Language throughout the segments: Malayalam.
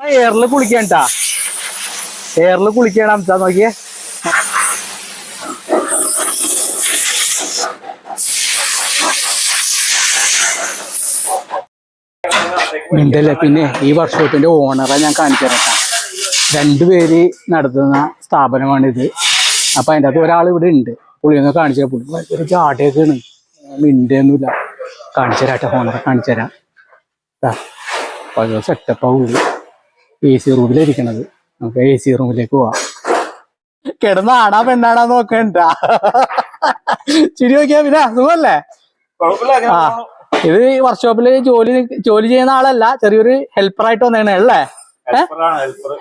എയറിൽ കുളിക്കണ്ടാ എയറിൽ കുളിക്കണം ഹംസ നോക്കിയേ ഉണ്ടല്ലേ. പിന്നെ ഈ വർക്ക്ഷോപ്പിന്റെ ഓണറെ ഞാൻ കാണിച്ചു തരട്ടാ. രണ്ടുപേര് നടത്തുന്ന സ്ഥാപനമാണിത്. അപ്പൊ അതിൻ്റെ അകത്ത് ഒരാൾ ഇവിടെ ഉണ്ട്. പുള്ളിയൊന്ന് കാണിച്ചു പുള്ളി ഒരു ചാട്ടയൊക്കെയാണ്, മിണ്ടൊന്നുമില്ല. കാണിച്ചു തരാട്ടെ, ഓണറെ കാണിച്ചു തരാം. പല സെറ്റപ്പാ പുള്ളി. AC റൂമിലിരിക്കണത്. നമുക്ക് AC റൂമിലേക്ക് പോവാം. കിടന്നാടാ പെണ്ണാടാ നോക്കണ്ട. ചിരി നോക്കിയാ പിന്നെ സുഖല്ലേ? ആ, ഇത് വർക്ക്ഷോപ്പില് ജോലി ചെയ്യുന്ന ആളല്ല, ചെറിയൊരു ഹെൽപ്പറായിട്ട് വന്നേണേ അല്ലേ?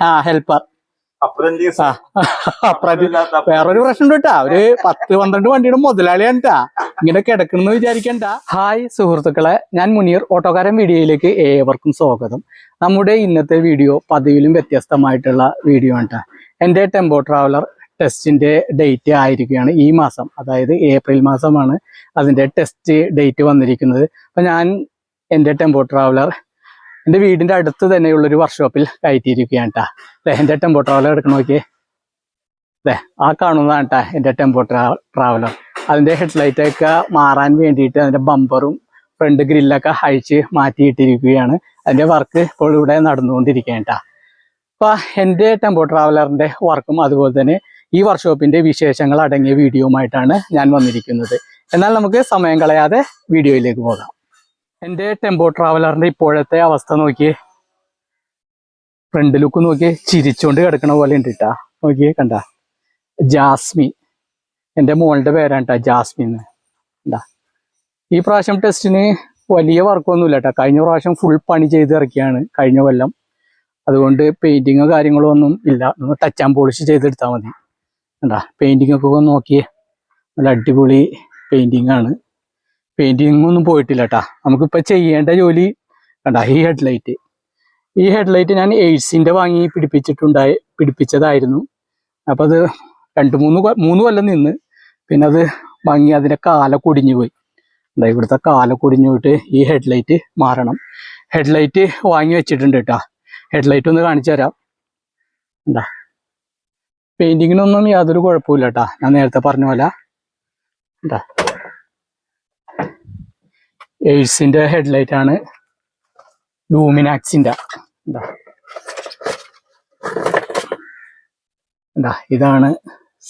ആ, ഹെൽപ്പർ. വേറൊരു പ്രശ്നം ഉണ്ട് കേട്ടാ, ഒരു 10-12 വണ്ടിയുടെ മുതലാളിയാണ് ട്ടാ. ഇങ്ങനെ കിടക്കണമെന്ന് വിചാരിക്കണ്ട. ഹായ് സുഹൃത്തുക്കളെ, ഞാൻ മുനീർ. ഓട്ടോക്കാരൻ വീഡിയോയിലേക്ക് ഏവർക്കും സ്വാഗതം. നമ്മുടെ ഇന്നത്തെ വീഡിയോ പതിവിലും വ്യത്യസ്തമായിട്ടുള്ള വീഡിയോ ആണ് ട്ടാ. എൻ്റെ ടെമ്പോ ട്രാവലർ ടെസ്റ്റിന്റെ ഡേറ്റ് ആയിരിക്കുകയാണ് ഈ മാസം, അതായത് ഏപ്രിൽ മാസമാണ് അതിന്റെ ടെസ്റ്റ് ഡേറ്റ് വന്നിരിക്കുന്നത്. അപ്പൊ ഞാൻ എൻ്റെ ടെമ്പോ ട്രാവലർ എൻ്റെ വീടിന്റെ അടുത്ത് തന്നെയുള്ളൊരു വർക്ക്ഷോപ്പിൽ കയറ്റിയിരിക്കുകയാണ് ട്ടാ. എൻ്റെ ടെമ്പോ ട്രാവലർ എടുക്കണം നോക്കിയേ. ആ കാണുന്നതാണ് ട്ടാ എൻ്റെ ടെമ്പോ ട്രാവലർ. അതിന്റെ ഹെഡ്ലൈറ്റ് ഒക്കെ മാറാൻ വേണ്ടിയിട്ട് അതിന്റെ ബമ്പറും ഫ്രണ്ട് ഗ്രില്ലൊക്കെ അഴിച്ച് മാറ്റിയിട്ടിരിക്കുകയാണ്. അതിന്റെ വർക്ക് ഇപ്പോൾ ഇവിടെ നടന്നുകൊണ്ടിരിക്കുകയാണ് ട്ടാ. അപ്പൊ എൻ്റെ ടെമ്പോ ട്രാവലറിന്റെ വർക്കും അതുപോലെ തന്നെ ഈ വർക്ക്ഷോപ്പിന്റെ വിശേഷങ്ങൾ അടങ്ങിയ വീഡിയോയുമായിട്ടാണ് ഞാൻ വന്നിരിക്കുന്നത്. എന്നാൽ നമുക്ക് സമയം കളയാതെ വീഡിയോയിലേക്ക് പോകാം. എൻ്റെ ടെമ്പോ ട്രാവലറിന്റെ ഇപ്പോഴത്തെ അവസ്ഥ നോക്കിയേ. ഫ്രണ്ട് ലുക്ക് നോക്കിയേ, ചിരിച്ചോണ്ട് കിടക്കണ പോലെ ഉണ്ട് കേട്ടാ. നോക്കിയേ, കണ്ട ജാസ്മിൻ, എൻ്റെ മോളുടെ പേരാണ് കേട്ടാ, ജാസ്മിൻ. എന്താ ഈ പ്രാവശ്യം ടെസ്റ്റിന് വലിയ വർക്കൊന്നുമില്ല കേട്ടോ. കഴിഞ്ഞ പ്രാവശ്യം ഫുൾ പണി ചെയ്ത് ഇറക്കിയാണ് കഴിഞ്ഞ കൊല്ലം. അതുകൊണ്ട് പെയിന്റിങ്ങോ കാര്യങ്ങളോ ഒന്നും ഇല്ല, ഒന്ന് ടച്ച് ആൻഡ് പോളിഷ് ചെയ്തെടുത്താൽ മതി. എന്താ പെയിന്റിംഗ് ഒക്കെ നോക്കിയേ, നല്ല അടിപൊളി പെയിന്റിംഗ് ആണ്. പെയിന്റിംഗ് ഒന്നും പോയിട്ടില്ല കേട്ടാ. നമുക്കിപ്പോൾ ചെയ്യേണ്ട ജോലി കണ്ട, ഈ ഹെഡ്ലൈറ്റ് ഞാൻ എയ്ഡ്സിന്റെ വാങ്ങി പിടിപ്പിച്ചതായിരുന്നു. അപ്പം അത് 2-3 കൊല്ലം നിന്ന്, പിന്നെ അത് വാങ്ങി അതിൻ്റെ കാല കുടിഞ്ഞു പോയി. എന്താ ഇവിടുത്തെ കാല കുടിഞ്ഞു പോയിട്ട് ഈ ഹെഡ്ലൈറ്റ് മാറണം. ഹെഡ്ലൈറ്റ് വാങ്ങി വെച്ചിട്ടുണ്ട് കേട്ടാ. ഹെഡ്ലൈറ്റ് ഒന്ന് കാണിച്ചു തരാം. എന്താ പെയിന്റിങ്ങിനൊന്നും യാതൊരു കുഴപ്പമില്ല കേട്ടാ, ഞാൻ നേരത്തെ പറഞ്ഞ പോലെ. എന്താ എയ്ഡ്സിന്റെ ഹെഡ്ലൈറ്റ് ആണ്, ലൂമിനാക്സിന്റെ. എന്താ ഇതാണ്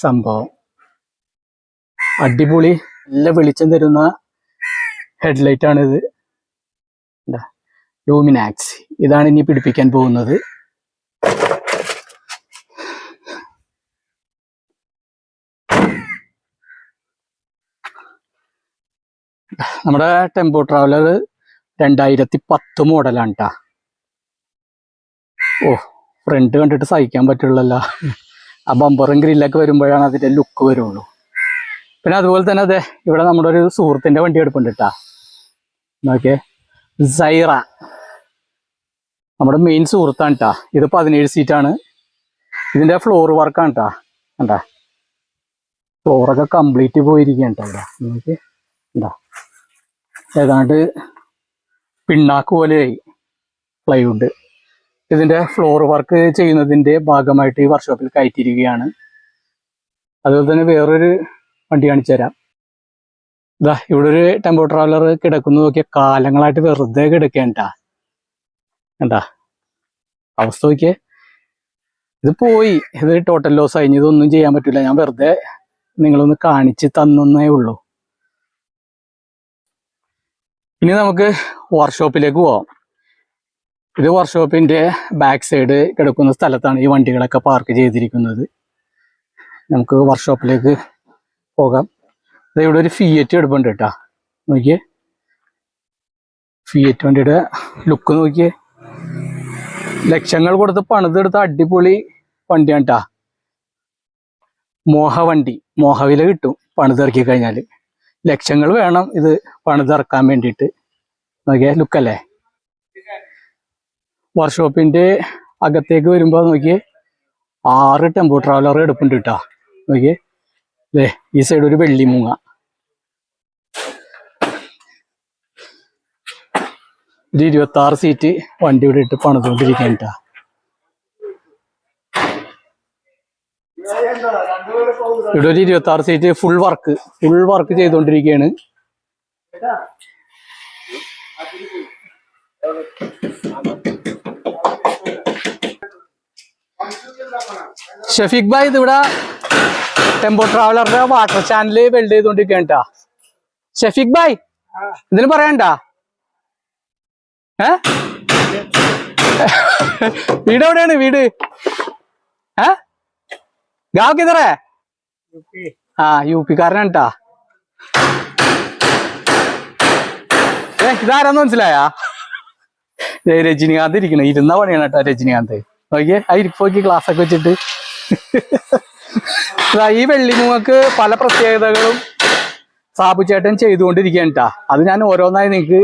സംഭവം. അടിപൊളി നല്ല വെളിച്ചം തരുന്ന ഹെഡ്ലൈറ്റ് ആണിത്. എന്താ ലൂമിനാക്സ്, ഇതാണ് ഇനി പിടിപ്പിക്കാൻ പോകുന്നത്. നമ്മുടെ ടെമ്പോ ട്രാവലർ 2010 മോഡലാണ് ട്ടാ. ഓ, ഫ്രണ്ട് കണ്ടിട്ട് സഹിക്കാൻ പറ്റുള്ളല്ലോ. ആ ബമ്പറും ഗ്രില്ലൊക്കെ വരുമ്പോഴാണ് അതിന്റെ ലുക്ക് വരുള്ളൂ. പിന്നെ അതുപോലെ തന്നെ അതെ, ഇവിടെ നമ്മുടെ ഒരു സുഹൃത്തിന്റെ വണ്ടി എടുപ്പുണ്ട് ട്ടാ. നോക്കിയേ, സൈറ, നമ്മുടെ മെയിൻ സുഹൃത്താണ് ട്ടാ. ഇത് 17 സീറ്റാണ്. ഇതിന്റെ ഫ്ലോർ വർക്കാണ് ട്ടാ. കണ്ടാ ഫ്ലോറൊക്കെ കംപ്ലീറ്റ് പോയിരിക്കുകയാണ് ട്ടാ. ഇവിടെ നോക്കിയേ, എന്താ ഏതാണ്ട് പിണ്ണാക്ക് പോലെയായി പ്ലൈവുഡ്. ഇതിന്റെ ഫ്ലോർ വർക്ക് ചെയ്യുന്നതിന്റെ ഭാഗമായിട്ട് ഈ വർക്ക്ഷോപ്പിൽ കയറ്റിയിരിക്കുകയാണ്. അതുപോലെ തന്നെ വേറൊരു വണ്ടി കാണിച്ചു തരാം. ഇതാ ഇവിടെ ഒരു ടെമ്പോ ട്രാവലർ കിടക്കുന്നു നോക്കിയ, കാലങ്ങളായിട്ട് വെറുതെ കിടക്കേണ്ട. എന്താ അവസ്ഥ നോക്കിയേ, ഇത് പോയി, ഇത് ടോട്ടൽ ലോസ് ആയി. ഇതൊന്നും ചെയ്യാൻ പറ്റില്ല, ഞാൻ വെറുതെ നിങ്ങളൊന്ന് കാണിച്ച് തന്നേ ഉള്ളൂ. ഇനി നമുക്ക് വർക്ക്ഷോപ്പിലേക്ക് പോവാം. ഇത് വർക്ക്ഷോപ്പിന്റെ ബാക്ക് സൈഡ് കിടക്കുന്ന സ്ഥലത്താണ് ഈ വണ്ടികളൊക്കെ പാർക്ക് ചെയ്തിരിക്കുന്നത്. നമുക്ക് വർക്ക്ഷോപ്പിലേക്ക് പോകാം. ഇവിടെ ഒരു ഫിയറ്റ് എടുപ്പുണ്ട് കേട്ടാ. നോക്കിയേ, ഫിയറ്റ് വണ്ടിയുടെ ലുക്ക് നോക്കിയേ. ലക്ഷങ്ങൾ കൊടുത്ത് പണിതെടുത്ത അടിപൊളി വണ്ടിയാണ് കേട്ടാ. മോഹവണ്ടി, മോഹവില കിട്ടും പണിതിറക്കി കഴിഞ്ഞാൽ. ലക്ഷങ്ങൾ വേണം ഇത് പണിതിറക്കാൻ വേണ്ടിയിട്ട്. നോക്കിയേ ലുക്കല്ലേ. വർക്ക്ഷോപ്പിന്റെ അകത്തേക്ക് വരുമ്പോൾ നോക്കിയേ, 6 ടെമ്പോ ട്രാവലർ എടുപ്പുണ്ട് കേട്ടാ. നോക്കിയേ, അല്ലേ ഈ സൈഡ് ഒരു വെള്ളിമൂങ്ങ. ഒരു 26 സീറ്റ് വണ്ടി ഇവിടെ ഇട്ട് പണിതുകൊണ്ടിരിക്കാൻ കേട്ടാ. ഇവിടെ ഒരു 26 സീറ്റ് ഫുൾ വർക്ക് ചെയ്തുകൊണ്ടിരിക്കുകയാണ്. ഷഫീഖ് ഭായ് ഇതിവിടെ ടെമ്പോ ട്രാവലറുടെ വാട്ടർ ചാനല് വെൽഡ് ചെയ്തോണ്ടിരിക്കുകയാണ് കേട്ടാ. ഷഫീഖ് ഭായ് ഇതിന് പറയണ്ട. വീട് എവിടെയാണ് വീട്? ഗാവ് കിതറേ? UP കാരനാണ് കേട്ടാ. ഇതാരാന്ന് മനസ്സിലായാ? രജനികാന്ത് ഇരിക്കണ ഇരുന്ന പണിയാണ് കേട്ടോ രജനികാന്ത്. നോക്കിയേ ആ ഇരിപ്പോക്കി ഗ്ലാസ് ഒക്കെ വെച്ചിട്ട്. ഈ വെള്ളിമൂങ്ങക്ക് പല പ്രത്യേകതകളും സാബു ചേട്ടൻ ചെയ്തുകൊണ്ടിരിക്കുകയാണ് കേട്ടാ. അത് ഞാൻ ഓരോന്നായി നിങ്ങൾക്ക്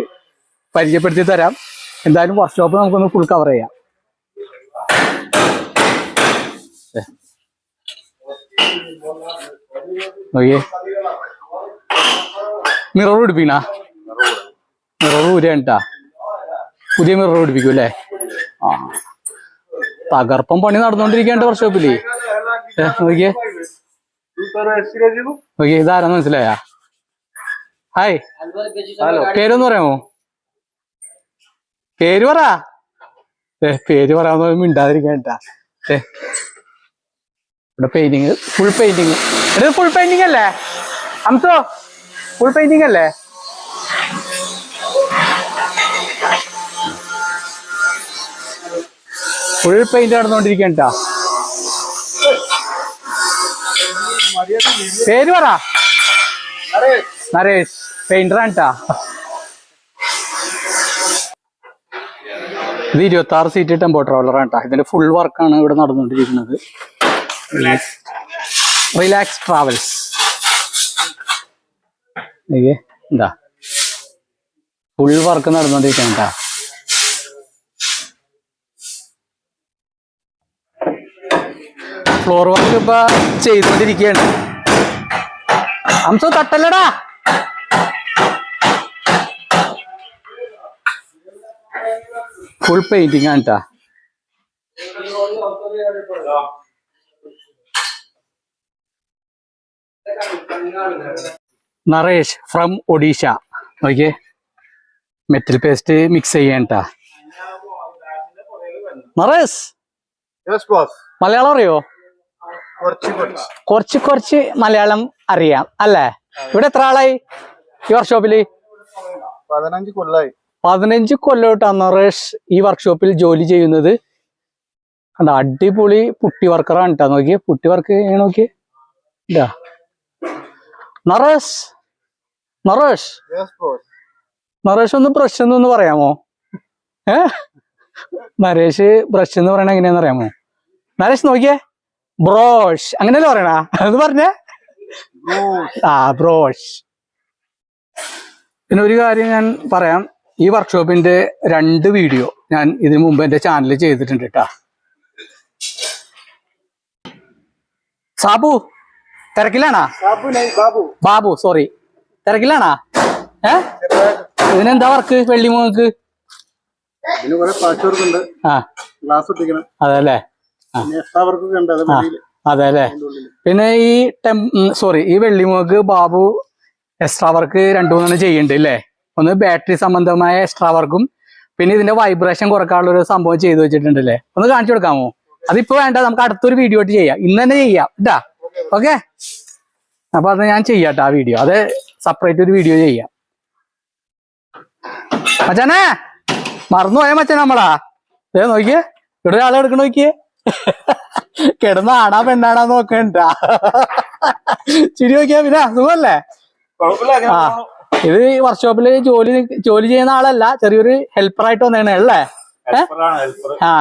പരിചയപ്പെടുത്തി തരാം. എന്തായാലും വർക്ക്ഷോപ്പ് നമുക്കൊന്ന് ഫുൾ കവർ ചെയ്യാം. നോക്കിയേ മിറർ പിടിപ്പിക്കണ മിറർ ഊരാണ് കേട്ടാ. പുതിയ മിറർ പിടിപ്പിക്കും അല്ലേ? തകർപ്പം പണി നടന്നുകൊണ്ടിരിക്കേണ്ട വർക്ക്ഷോപ്പില്. നോക്കിയേ ഇതാരാന്ന് മനസ്സിലായാ? ഹായ്, പേരൊന്ന് പറയാമോ? പേര് പറ. പേര് പറയാന്ന് മിണ്ടാതിരിക്കാട്ടാ. ഇവിടെ പെയിന്റിങ് ഫുൾ പെയിന്റിങ്. ഇത് ഫുൾ പെയിന്റിങ് അല്ലേ ഹംസോ? ഫുൾ പെയിന്റിങ് അല്ലേ? ഫുൾ പെയിന്റ് നടന്നുകൊണ്ടിരിക്കണ്ടാ. പേര് പറ. നരേഷ് പെയിന്ററാണ് ട്ടാ. ഇത് 26 സീറ്റ് ടെമ്പോ ട്രാവലറാണ് ട്ടാ. ഇതിന്റെ ഫുൾ വർക്കാണ് ഇവിടെ നടന്നുകൊണ്ടിരിക്കുന്നത്. Relax travels. എന്താ ഫുൾ വർക്ക് നടന്നുകൊണ്ടിരിക്കണം ട്ടാ. ഫ്ലോർ വർക്ക് ഇപ്പൊ ചെയ്തുകൊണ്ടിരിക്കുകയാണ്. ഹംസോ തട്ടല്ലടാ. ഫുൾ പെയിന്റിങ് ആണ് ട്ടാ. Naresh from Odisha. Okay, metal paste mix ചെയ്യാൻട്ടാ. നരേഷ് മലയാളം അറിയോ? കുറച്ച് മലയാളം അറിയാം അല്ലേ? ഇവിടെ എത്ര ആളായി ഈ വർക്ക്ഷോപ്പില്? 15 കൊല്ലായി. 15 കൊല്ലോട്ടാ നരേഷ് ഈ വർക്ക്ഷോപ്പിൽ ജോലി ചെയ്യുന്നത്. കണ്ട അടിപൊളി പുട്ടി വർക്കറാണ് കേട്ടോ. നോക്കിയേ പുട്ടി വർക്ക് നോക്കിയേ. നരേഷ് ഒന്ന് ബ്രഷ് എന്ന് പറയാമോ? നരേഷ് ബ്രഷ് എന്ന് പറയണ എങ്ങനെയാന്ന് അറിയാമോ? നരേഷ് നോക്കിയേ, ബ്രോഷ് അങ്ങനെയല്ലേ പറയണ? അത് പറഞ്ഞേ. ബ്രോഷ്. പിന്നെ ഒരു കാര്യം ഞാൻ പറയാം. ഈ വർക്ക്ഷോപ്പിന്റെ 2 വീഡിയോ ഞാൻ ഇതിനു മുമ്പ് എന്റെ ചാനലിൽ ചെയ്തിട്ടുണ്ട് കേട്ടാ. സാബു തിരക്കിലാണാ? ബാബു സോറി, തിരക്കിലാണാ? ഇതിനെന്താ വർക്ക് വെള്ളിമൂങ്ങക്ക്? അതല്ലേ? അതെല്ലേ? പിന്നെ ഈ വെള്ളിമൂങ്ങക്ക് ബാബു എക്സ്ട്രാ വർക്ക് 2-3 ചെയ്യുന്നുണ്ട് അല്ലേ? ഒന്ന് ബാറ്ററി സംബന്ധമായ എക്സ്ട്രാ വർക്കും പിന്നെ ഇതിന്റെ വൈബ്രേഷൻ കുറക്കാനുള്ള ഒരു സംഭവം ചെയ്തു വെച്ചിട്ടുണ്ടല്ലേ? ഒന്ന് കാണിച്ചു കൊടുക്കാമോ? അതിപ്പോ വേണ്ട, നമുക്ക് അടുത്തൊരു വീഡിയോ ആയിട്ട് ചെയ്യാം. ഇന്ന് തന്നെ ചെയ്യാം കേട്ടാ. ഓക്കെ, അപ്പൊ അത് ഞാൻ ചെയ്യാട്ടോ. ആ വീഡിയോ അത് സെപ്പറേറ്റ് ഒരു വീഡിയോ ചെയ്യാം. മച്ചാനെ മറന്നുപോയ മച്ചാൻ നമ്മളാ. നോക്കിയേ ഇവിടെ ഒരാളെ എടുക്കണ നോക്കിയേ. കിടന്ന ആടാ പെണ്ണാടാ നോക്കണ്ടാ. ചിരി നോക്കിയാ പിന്നെ സുഖല്ലേ? ഇത് വർക്ക്ഷോപ്പില് ജോലി ചെയ്യുന്ന ആളല്ല, ചെറിയൊരു ഹെൽപ്പർ ആയിട്ട് വന്നേണേ അല്ലേ?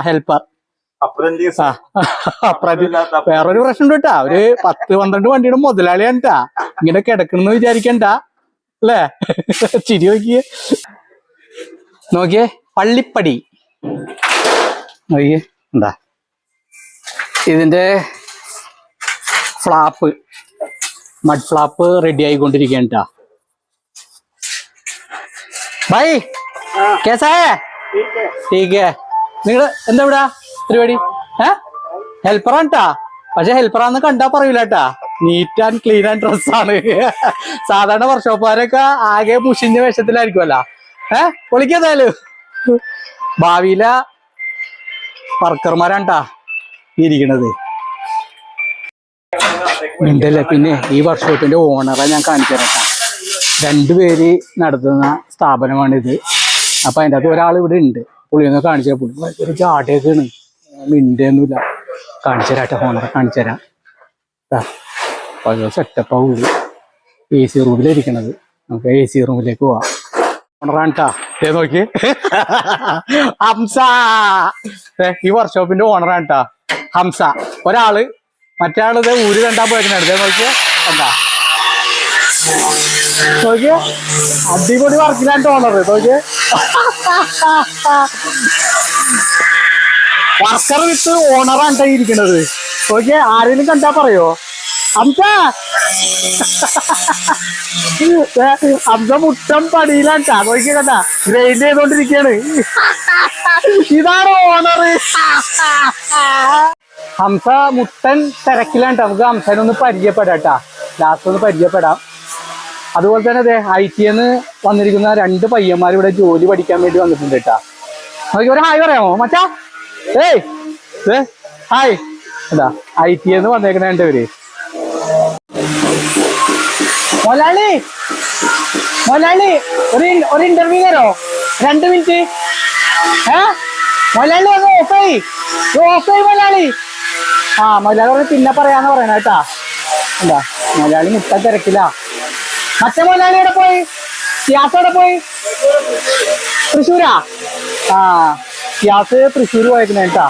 ഹെൽപ്പർ. വേറൊരു പ്രശ്നം കേട്ടാ, ഒരു 10-12 വണ്ടിയുടെ മുതലാളിയാണ് ട്ടാ. ഇങ്ങനെ കിടക്കണെന്ന് വിചാരിക്കണ്ട അല്ലേ? ചിരി നോക്കിയേ. നോക്കിയേ പള്ളിപ്പടി. നോക്കിയേ എന്താ ഇതിന്റെ ഫ്ലാപ്പ്, മഡ് ഫ്ലാപ്പ് റെഡി ആയിക്കൊണ്ടിരിക്കുകയാണ് ട്ടാ. ഭായ് കേസാ? ടീക്ക്. നിങ്ങള് എന്താ ഇവിടെ പരിപാടി? ഹെൽപ്പറാണ് ട്ടാ. പക്ഷെ ഹെൽപ്പറാന്ന് കണ്ടാ പറയൂലട്ടാ, നീറ്റ് ആൻഡ് ക്ലീൻ ആൻഡ് ഡ്രസ്സാണ്. സാധാരണ വർക്ക്ഷോപ്പുകാരൊക്കെ ആകെ മുഷിഞ്ഞ വേഷത്തിലായിരിക്കുമല്ലോ. പൊളിക്കാതായാലും ഭാവിയിലെ വർക്കർമാരാണ്ടാ ഇരിക്കണത്. ഉണ്ടല്ലേ. പിന്നെ ഈ വർക്ക്ഷോപ്പിന്റെ ഓണറെ ഞാൻ കാണിച്ചു തരട്ടാ. രണ്ടുപേര് നടത്തുന്ന സ്ഥാപനമാണിത്. അപ്പൊ അതിൻ്റെ അകത്ത് ഒരാൾ ഇവിടെ ഉണ്ട്. പുള്ളിയൊന്ന് കാണിച്ചു തരാം. പുള്ളി ഒരു ചാട്ടയൊക്കെയാണ്, മിണ്ടൊന്നുമില്ല. കാണിച്ചു തരാട്ടെ, ഓണറെ കാണിച്ചു തരാം. സെറ്റപ്പാ പുള്ളി. AC റൂമിലിരിക്കണത്. നമുക്ക് AC റൂമിലേക്ക് പോവാം. ഓണറാണ്ടാ നോക്കി, ഹംസ. ഈ വർക്ക്ഷോപ്പിന്റെ ഓണറാണ്ടാ ഹംസ. ഒരാള് മറ്റേ ഊര് കണ്ടാ പോയിട്ടുണ്ട്. നോക്കിയേ, എന്താ നോക്കിയേ, അടിപൊളി വർക്കിലാണ്ട് ഓണർ. നോക്കിയേ, വർക്കർ വിത്ത് ഓണറാണ്ടാ ഇരിക്കണത്. നോക്കിയേ, ആരെങ്കിലും കണ്ടാ പറയോ ഹംസ? ഹംസ മുട്ടം പടിയിലാണ്ടാ. നോക്കിയ കണ്ടാ, ഗ്രൈൻഡ് ചെയ്തോണ്ടിരിക്കയാണ്. ഇതാണ് ഓണർ. ഹംസ മുട്ടൻ തിരക്കിലാണ്ട്. നമുക്ക് ഹംസനൊന്ന് പരിചയപ്പെടാട്ടാ, ലാസ്റ്റ് ഒന്ന് പരിചയപ്പെടാം. അതുപോലെ തന്നെ അതെ ITന്ന് വന്നിരിക്കുന്ന 2 പയ്യന്മാർ ഇവിടെ ജോലി പഠിക്കാൻ വേണ്ടി വന്നിട്ടുണ്ട് കേട്ടാ. നോക്കി ഒരു ഹായ് പറയാമോ മച്ചാ? ഹായ്. എന്താ ITന്ന് വന്നേക്കണ 2 പേര്. മൊലാളി മൊലാളി ഒരു ഇന്റർവ്യൂ തരോ? 2 മിനിറ്റ്. മൊലാളി ഒന്ന് ഓഫായി മൊലാളി. മൊലാളി പിന്നെ പറയാന്ന് പറയണ കേട്ടാ. എന്താ മൊലാളി മുട്ട തിരക്കില്ല. മറ്റേ മൊലാളി എവിടെ പോയി? ഷിയാസ് എവിടെ പോയി? തൃശ്ശൂരാ? ഷിയാസ് തൃശ്ശൂർ പോയേക്കണ കേട്ടാ.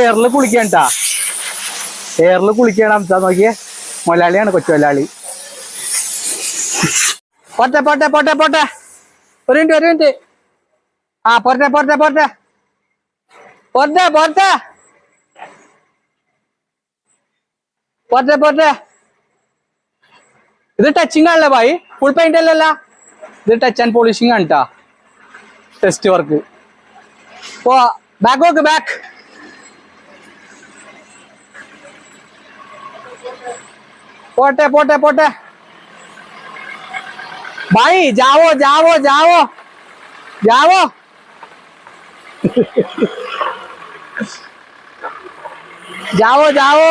എയറിൽ കുളിക്കാണ്ടാ, എയറിൽ കുളിക്കണം. ഹംസ നോക്കിയേ, മൊലാളിയാണ്, കൊച്ചു മൊലാളി. പോട്ടെ പോട്ടെ പോട്ടെ പോട്ടെ, ഒരു മിനിറ്റ്. പോട്ടെ പോട്ടെ പോട്ടെ പോട്ടെ പോട്ടെ പോട്ടെ പോട്ടെ. ഇത് ടച്ചിങ് ആണല്ലേ ഭായി? ഫുൾ പെയിന്റ് അല്ലല്ല, ഇത് ടച്ച് ആൻഡ് പോളിഷിങ് ആണ് ട്ടാ. Test work. ബാക്ക് നോക്ക്, ബാക്ക്. പോട്ടെ പോട്ടെ പോട്ടെ भाई, जाओ जाओ जाओ जाओ. जाओ जाओ,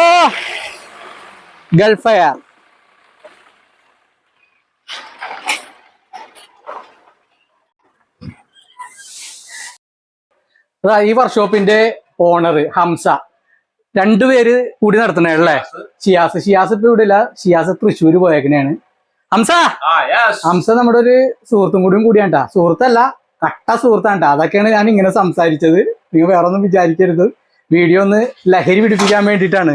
गल्फ है यार. ഈ വർക്ക്ഷോപ്പിന്റെ ഓണർ ഹംസ. 2 പേര് കൂടി നടത്തണേ അല്ലേ? ഷിയാസ് ഇപ്പൊ ഇവിടെ ഇല്ല. ഷിയാസ് തൃശ്ശൂര് പോയേക്കണേണ്. ഹംസ ഹംസ നമ്മുടെ ഒരു സുഹൃത്തും കൂടിയാണ്ടാ. സുഹൃത്തല്ല, കട്ട സുഹൃത്താണ്ടാ. അതൊക്കെയാണ് ഞാൻ ഇങ്ങനെ സംസാരിച്ചത്. നിങ്ങൾ വേറെ ഒന്നും വിചാരിക്കരുത്. വീഡിയോ ഒന്ന് ലഹരി പിടിപ്പിക്കാൻ വേണ്ടിയിട്ടാണ്.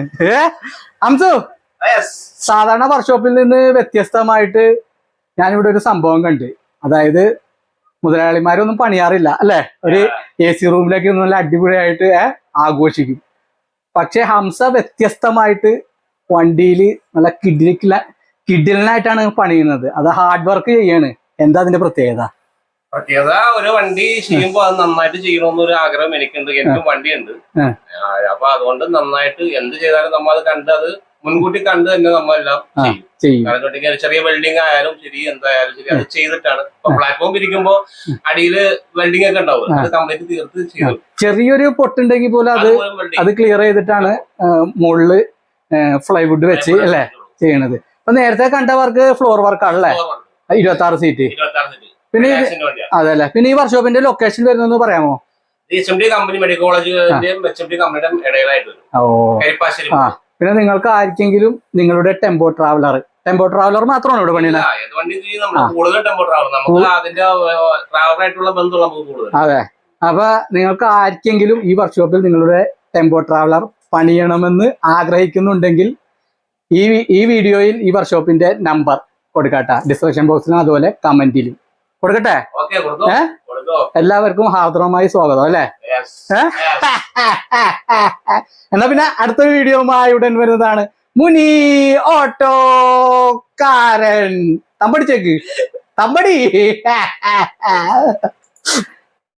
ഹംസു, സാധാരണ വർക്ക്ഷോപ്പിൽ നിന്ന് വ്യത്യസ്തമായിട്ട് ഞാനിവിടെ ഒരു സംഭവം കണ്ട്. അതായത് മുതലാളിമാരൊന്നും പണിയാറില്ല അല്ലെ? ഒരു AC റൂമിലൊക്കെ ഒന്ന് നല്ല അടിപൊളിയായിട്ട് ആഘോഷിക്കും. പക്ഷെ ഹംസ വ്യത്യസ്തമായിട്ട് വണ്ടിയിൽ നല്ല കിഡിലിനായിട്ടാണ് പണിയുന്നത്. അത് ഹാർഡ് വർക്ക് ചെയ്യാണ്. എന്താ അതിന്റെ പ്രത്യേകത? ഒരു വണ്ടി ചെയ്യുമ്പോ അത് നന്നായിട്ട് ചെയ്യണമെന്നൊരു ആഗ്രഹം എനിക്കുണ്ട്. എനിക്കും വണ്ടിയുണ്ട്. അപ്പൊ അതുകൊണ്ട് നന്നായിട്ട് എന്ത് ചെയ്താലും നമ്മൾ അത് കണ്ട്, അത് മുൻകൂട്ടി കണ്ട് തന്നെ നമ്മളെല്ലാം ചെയ്യും. കാരണം ചെറിയ വെൽഡിങ് ആയാലും ശരി, എന്തായാലും ശരി, അത് ചെയ്തിട്ടാണ്. ഇപ്പൊ പ്ലാറ്റ്ഫോം ഇരിക്കുമ്പോ അടിയില് വെൽഡിംഗ് ഒക്കെ ഉണ്ടാവും. അത് കംപ്ലീറ്റ് തീർത്ത് ചെയ്യും. ചെറിയൊരു പൊട്ടുണ്ടെങ്കിൽ പോലും അത് ക്ലിയർ ചെയ്തിട്ടാണ് മുകളില് ഫ്ലൈവുഡ് വെച്ച് അല്ലേ ചെയ്യണത്. അപ്പൊ നേരത്തെ കണ്ട വർക്ക് ഫ്ലോർ വർക്കാണല്ലേ? 26 സീറ്റ്. പിന്നെ അതല്ലേ. പിന്നെ ഈ വർക്ക്ഷോപ്പിന്റെ ലൊക്കേഷൻ വരുന്നതെന്ന് പറയാമോ? കമ്പനി മെഡിക്കൽ കോളേജിന്റെയും കമ്പനിയുടെ ഇടയിലായിട്ട്. പിന്നെ നിങ്ങൾക്ക് ആർക്കെങ്കിലും നിങ്ങളുടെ ടെമ്പോ ട്രാവലർ മാത്രമാണോ ഇവിടെ പണിയുന്നത്? അതെ. അപ്പൊ നിങ്ങൾക്ക് ആർക്കെങ്കിലും ഈ വർക്ക്ഷോപ്പിൽ നിങ്ങളുടെ ടെമ്പോ ട്രാവലർ പണിയണമെന്ന് ആഗ്രഹിക്കുന്നുണ്ടെങ്കിൽ ഈ വീഡിയോയിൽ ഈ വർക്ക്ഷോപ്പിന്റെ നമ്പർ കൊടുക്കട്ടെ. ഡിസ്ക്രിപ്ഷൻ ബോക്സിലും അതുപോലെ കമന്റിലും കൊടുക്കട്ടെ. എല്ലാവർക്കും ഹാർദവമായി സ്വാഗതം അല്ലേ? എന്നാ പിന്നെ അടുത്ത വീഡിയോയുമായി ഉടൻ വരുന്നതാണ്. മുനി ഓട്ടോക്കാരൻ തമ്പടിച്ചേക്ക് തമ്പടി